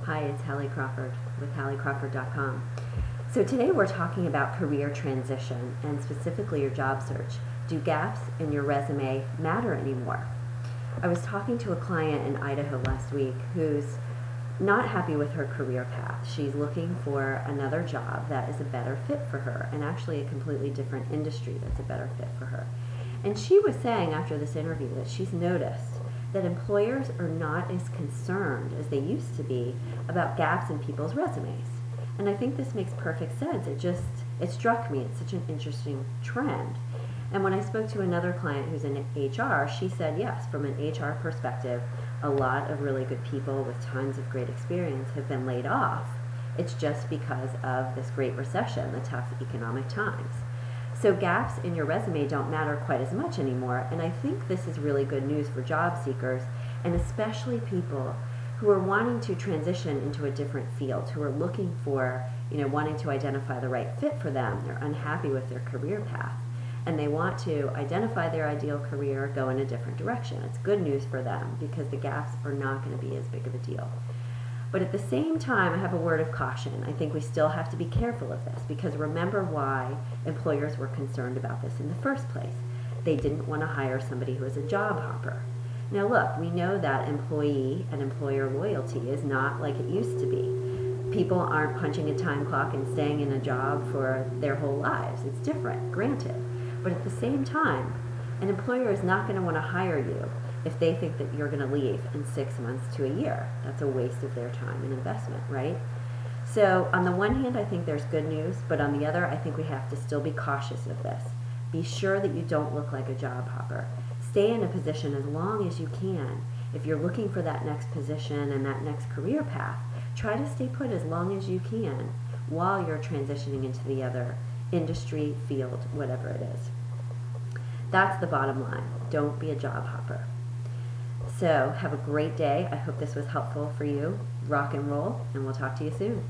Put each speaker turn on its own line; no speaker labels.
Hi, it's Hallie Crawford with HallieCrawford.com. So today we're talking about career transition and specifically your job search. Do gaps in your resume matter anymore? I was talking to a client in Idaho last week who's not happy with her career path. She's looking for another job that is a better fit for her, and actually a completely different industry that's a better fit for her. And she was saying after this interview that she's noticed that employers are not as concerned as they used to be about gaps in people's resumes. And I think this makes perfect sense. It struck me. It's such an interesting trend. And when I spoke to another client who's in HR, she said, yes, from an HR perspective, a lot of really good people with tons of great experience have been laid off. It's just because of this great recession, the tough economic times. So gaps in your resume don't matter quite as much anymore, and I think this is really good news for job seekers, and especially people who are wanting to transition into a different field, who are looking for, wanting to identify the right fit for them. They're unhappy with their career path, and they want to identify their ideal career, go in a different direction. It's good news for them because the gaps are not going to be as big of a deal. But at the same time, I have a word of caution. I think we still have to be careful of this because remember why employers were concerned about this in the first place. They didn't want to hire somebody who is a job hopper. Now look, we know that employee and employer loyalty is not like it used to be. People aren't punching a time clock and staying in a job for their whole lives. It's different, granted. But at the same time, an employer is not going to want to hire you if they think that you're going to leave in 6 months to a year. That's a waste of their time and investment, right? So on the one hand, I think there's good news, but on the other, I think we have to still be cautious of this. Be sure that you don't look like a job hopper. Stay in a position as long as you can. If you're looking for that next position and that next career path, try to stay put as long as you can while you're transitioning into the other industry, field, whatever it is. That's the bottom line. Don't be a job hopper. So have a great day. I hope this was helpful for you. Rock and roll, and we'll talk to you soon.